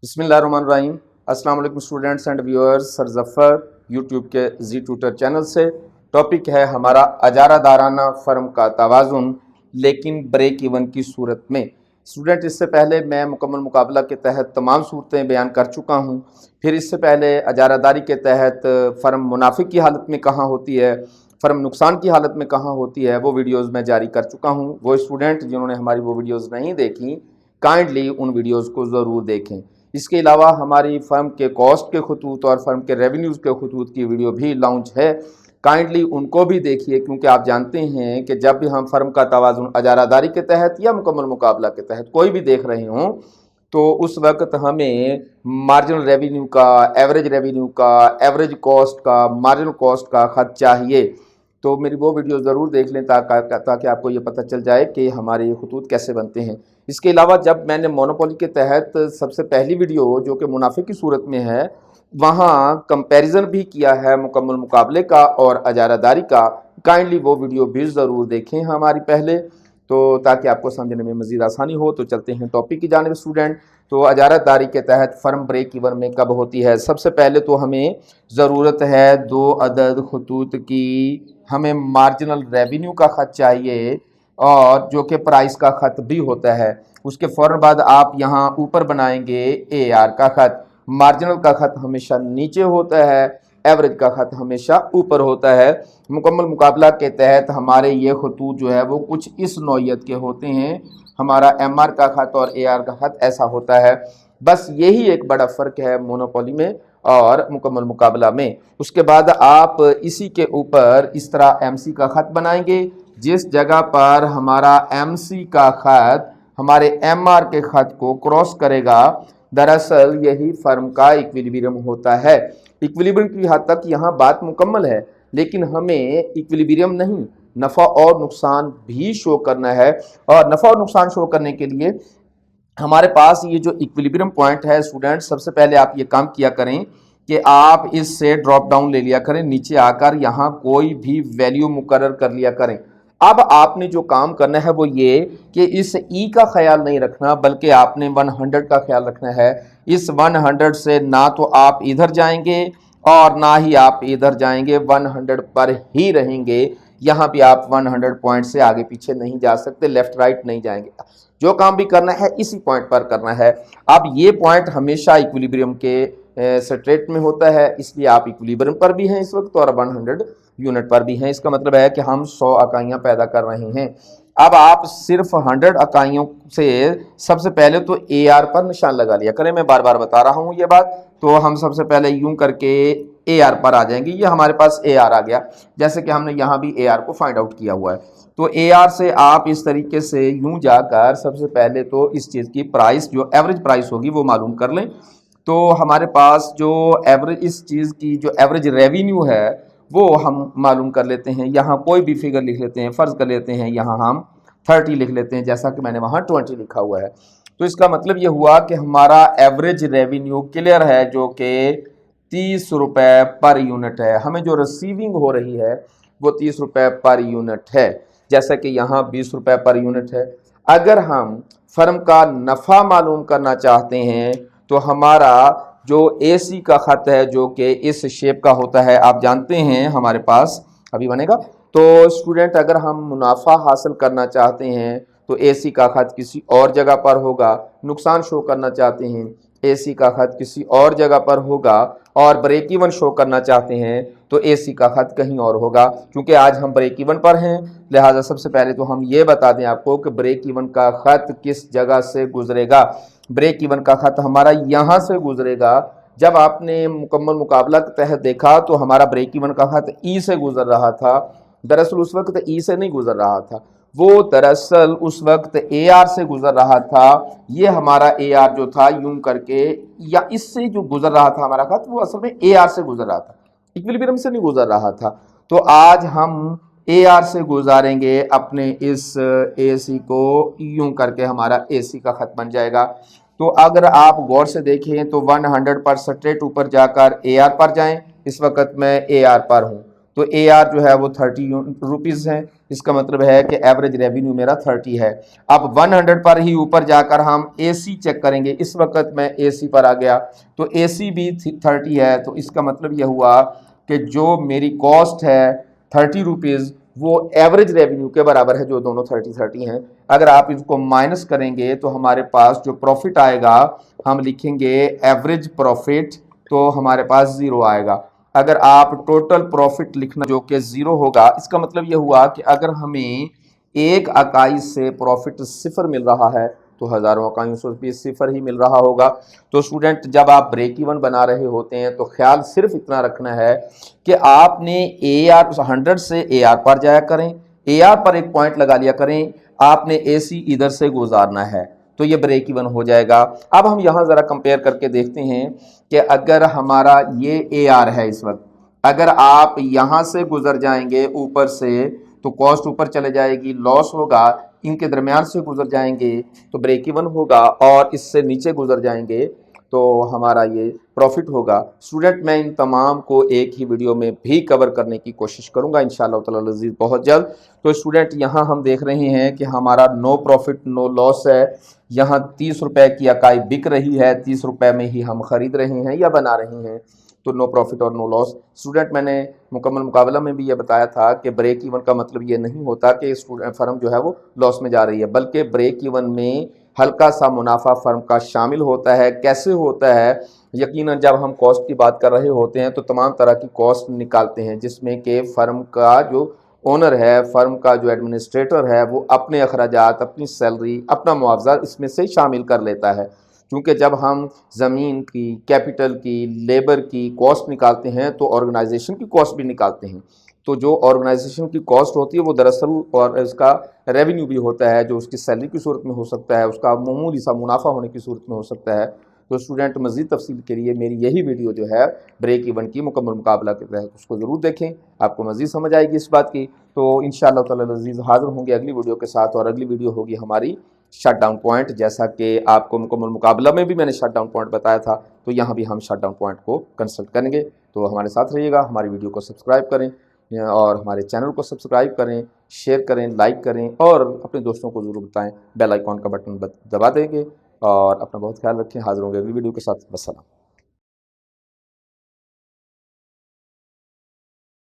बिस्मिल्लाहिर्रहमानिर्रहीम। अस्सलाम वालेकुम students and viewers. Sir Zafar YouTube के जी ट्यूटर चैनल से। टॉपिक है हमारा अजारादाराना फर्म का तवाज़ुन लेकिन ब्रेक इवन की सूरत में। स्टूडेंट, इससे पहले मैं मुकम्मल मुकाबला के तहत तमाम सूरतें बयान कर चुका हूँ। फिर इससे पहले अजारादारी के तहत फ़र्म मुनाफे की हालत में कहाँ होती है, फ़र्म नुकसान की हालत में कहाँ होती है, वो वीडियोज़ मैं जारी कर चुका हूँ। वो स्टूडेंट जिन्होंने हमारी वो वीडियोज़ नहीं देखी, काइंडली उन वीडियोज़ को ज़रूर देखें। इसके अलावा हमारी फर्म के कॉस्ट के खतूत और फर्म के रेवेन्यूज़ के खतूत की वीडियो भी लॉन्च है, काइंडली उनको भी देखिए, क्योंकि आप जानते हैं कि जब भी हम फर्म का तवाज़ुन अजारादारी के तहत या मुकम्मल मुकाबला के तहत कोई भी देख रहे हों तो उस वक्त हमें मार्जिनल रेवेन्यू का, एवरेज कॉस्ट का, मार्जिनल कॉस्ट का खत चाहिए। तो मेरी वो वीडियो ज़रूर देख लें ताकि आपको ये पता चल जाए कि हमारे खतूत कैसे बनते हैं। इसके अलावा जब मैंने मोनोपोली के तहत सबसे पहली वीडियो जो कि मुनाफे की सूरत में है, वहाँ कंपैरिजन भी किया है मुकम्मल मुकाबले का और अजारादारी का, काइंडली वो वीडियो भी ज़रूर देखें हमारी पहले, तो ताकि आपको समझने में मज़ीद आसानी हो। तो चलते हैं टॉपिक की जानिब स्टूडेंट। तो अजारादारी के तहत फ़र्म ब्रेक इवन में कब होती है? सबसे पहले तो हमें ज़रूरत है 2 अदद खतूत की। हमें मार्जिनल रेवेन्यू का ख़त चाहिए और जो कि प्राइस का ख़त भी होता है। उसके फ़ौरन बाद आप यहाँ ऊपर बनाएंगे AR का ख़त। मार्जिनल का ख़त हमेशा नीचे होता है, एवरेज का ख़त हमेशा ऊपर होता है। मुकम्मल मुकाबला के तहत हमारे ये खतूत जो है वो कुछ इस नौइयत के होते हैं। हमारा MR का ख़त और AR का ख़त ऐसा होता है। बस यही एक बड़ा फ़र्क है मोनोपोली में और मुकम्मल मुकाबला में। उसके बाद आप इसी के ऊपर इस तरह MC का ख़त बनाएंगे। जिस जगह पर हमारा MC का ख़त हमारे MR के ख़त को क्रॉस करेगा, दरअसल यही फर्म का इक्विलिब्रियम होता है। इक्विलिब्रियम की हद तक यहाँ बात मुकम्मल है, लेकिन हमें इक्विलिब्रियम नहीं, नफ़ा और नुकसान भी शो करना है। और नफ़ा और नुकसान शो करने के लिए हमारे पास ये जो इक्विलिब्रियम पॉइंट है स्टूडेंट, सबसे पहले आप ये काम किया करें कि आप इससे ड्रॉप डाउन ले लिया करें, नीचे आकर यहाँ कोई भी वैल्यू मुकर्रर कर लिया करें। अब आपने जो काम करना है वो ये कि इस ई का ख्याल नहीं रखना, बल्कि आपने 100 का ख्याल रखना है। इस 100 से ना तो आप इधर जाएंगे और ना ही आप इधर जाएंगे, 100 पर ही रहेंगे। यहाँ भी आप 100 पॉइंट से आगे पीछे नहीं जा सकते, लेफ्ट राइट नहीं जाएंगे। जो काम भी करना है इसी पॉइंट पर करना है। अब ये पॉइंट हमेशा इक्विलिब्रियम के स्ट्रेट में होता है, इसलिए आप इक्विलिब्रियम पर भी हैं इस वक्त और 100 यूनिट पर भी हैं। इसका मतलब है कि हम 100 इकाइयाँ पैदा कर रहे हैं। अब आप सिर्फ 100 इकाइयों से सबसे पहले तो AR पर निशान लगा लिया करें। मैं बार बार बता रहा हूँ ये बात। तो हम सबसे पहले यूं करके AR पर आ जाएंगे। ये हमारे पास AR आ गया, जैसे कि हमने यहाँ भी AR को फाइंड आउट किया हुआ है। तो AR से आप इस तरीके से यूं जाकर सबसे पहले तो इस चीज़ की प्राइस, जो एवरेज प्राइस होगी, वो मालूम कर लें। तो हमारे पास जो एवरेज, इस चीज़ की जो एवरेज रेवेन्यू है वो हम मालूम कर लेते हैं। यहाँ कोई भी फिगर लिख लेते हैं, फ़र्ज़ कर लेते हैं यहाँ हम 30 लिख लेते हैं, जैसा कि मैंने वहाँ 20 लिखा हुआ है। तो इसका मतलब ये हुआ कि हमारा एवरेज रेवेन्यू क्लियर है, जो कि 30 रुपये पर यूनिट है। हमें जो रिसीविंग हो रही है वो 30 रुपये पर यूनिट है, जैसा कि यहाँ 20 रुपये पर यूनिट है। अगर हम फर्म का नफ़ा मालूम करना चाहते हैं तो हमारा जो AC का ख़त है, जो कि इस शेप का होता है, आप जानते हैं हमारे पास अभी बनेगा। तो स्टूडेंट, अगर हम मुनाफा हासिल करना चाहते हैं तो AC का ख़त किसी और जगह पर होगा। नुकसान शो करना चाहते हैं AC का ख़त किसी और जगह पर होगा। और ब्रेक इवन शो करना चाहते हैं तो AC का ख़त कहीं और होगा। क्योंकि आज हम ब्रेक इवन पर हैं, लिहाजा सबसे पहले तो हम ये बता दें आपको कि ब्रेक इवन का ख़त किस जगह से गुजरेगा। ब्रेक इवन का ख़त हमारा यहाँ से गुजरेगा। जब आपने मुकम्मल मुकाबला के तहत देखा तो हमारा ब्रेक इवन का ख़त E से गुजर रहा था। दरअसल उस वक्त E से नहीं गुजर रहा था, वो दरअसल उस वक्त AR से गुजर रहा था। ये हमारा AR जो था यूं करके, या इससे जो गुजर रहा था हमारा खत, वो असल में AR से गुजर रहा था, इक्विलिब्रियम से नहीं गुजर रहा था। तो आज हम AR से गुजारेंगे अपने इस AC को, यूं करके हमारा AC का खत बन जाएगा। तो अगर आप गौर से देखें तो 100 पर स्ट्रेट ऊपर जाकर AR पर जाएं। इस वक्त मैं AR पर हूं, तो AR जो है वो 30 रुपीज़ है। इसका मतलब है कि एवरेज रेवेन्यू मेरा 30 है। अब 100 पर ही ऊपर जाकर हम AC चेक करेंगे। इस वक्त मैं AC पर आ गया तो AC भी 30 है। तो इसका मतलब यह हुआ कि जो मेरी कॉस्ट है 30 रुपीज़ वो एवरेज रेवेन्यू के बराबर है, जो दोनों 30 हैं। अगर आप इसको माइनस करेंगे तो हमारे पास जो प्रॉफिट आएगा हम लिखेंगे एवरेज प्रॉफिट, तो हमारे पास 0 आएगा। अगर आप टोटल प्रॉफिट लिखना जो कि 0 होगा, इसका मतलब यह हुआ कि अगर हमें एक इकाई से प्रॉफिट 0 मिल रहा है तो हजारों इकाइयों से भी 0 ही मिल रहा होगा। तो स्टूडेंट जब आप ब्रेक इवन बना रहे होते हैं तो ख्याल सिर्फ इतना रखना है कि आपने AR 100 से AR पर जाया करें, AR पर एक पॉइंट लगा लिया करें, आपने AC इधर से गुजारना है तो ये ब्रेक इवन हो जाएगा। अब हम यहाँ ज़रा कंपेयर करके देखते हैं कि अगर हमारा ये AR है इस वक्त, अगर आप यहाँ से गुजर जाएंगे ऊपर से तो कॉस्ट ऊपर चले जाएगी, लॉस होगा। इनके दरमियान से गुजर जाएंगे तो ब्रेक इवन होगा, और इससे नीचे गुजर जाएंगे तो हमारा ये प्रॉफिट होगा। स्टूडेंट मैं इन तमाम को एक ही वीडियो में भी कवर करने की कोशिश करूंगा इंशाअल्लाह ताला अज़ीज़ बहुत जल्द। तो स्टूडेंट यहाँ हम देख रहे हैं कि हमारा नो प्रॉफिट नो लॉस है। यहाँ 30 रुपए की इकाई बिक रही है, 30 रुपए में ही हम खरीद रहे हैं या बना रहे हैं, तो नो प्रॉफिट और नो लॉस। स्टूडेंट मैंने मुकम्मल मुकाबला में भी ये बताया था कि ब्रेक इवन का मतलब ये नहीं होता कि फर्म जो है वो लॉस में जा रही है, बल्कि ब्रेक इवन में हल्का सा मुनाफा फर्म का शामिल होता है। कैसे होता है? यकीनन जब हम कॉस्ट की बात कर रहे होते हैं तो तमाम तरह की कॉस्ट निकालते हैं, जिसमें कि फर्म का जो ओनर है, फर्म का जो एडमिनिस्ट्रेटर है, वो अपने अखराजात, अपनी सैलरी, अपना मुआवजा इसमें से शामिल कर लेता है। क्योंकि जब हम ज़मीन की, कैपिटल की, लेबर की कॉस्ट निकालते हैं तो ऑर्गेनाइजेशन की कॉस्ट भी निकालते हैं। तो जो ऑर्गेनाइजेशन की कॉस्ट होती है वो दरअसल और इसका रेवेन्यू भी होता है, जो उसकी सैलरी की सूरत में हो सकता है, उसका मामूली सा मुनाफा होने की सूरत में हो सकता है। तो स्टूडेंट मज़ीद तफसील के लिए मेरी यही वीडियो जो है ब्रेक इवन की मुकम्मल मुकाबला के तहत उसको ज़रूर देखें, आपको मज़ीद समझ आएगी इस बात की। तो इंशाअल्लाह ताला अज़ीज़ हाज़िर होंगे अगली वीडियो के साथ, और अगली वीडियो होगी हमारी शट डाउन पॉइंट। जैसा कि आपको मुकम्मल मुकाबला में भी मैंने शट डाउन पॉइंट बताया था, तो यहाँ भी हम शट डाउन पॉइंट को कंसल्ट करेंगे। तो हमारे साथ रहिएगा, हमारी वीडियो को सब्सक्राइब करें और हमारे चैनल को सब्सक्राइब करें, शेयर करें, लाइक करें और अपने दोस्तों को ज़रूर बताएं। बेल आइकॉन का बटन दबा देंगे और अपना बहुत ख्याल रखें। हाज़िर होंगे अगली वीडियो के साथ। वस्सलाम।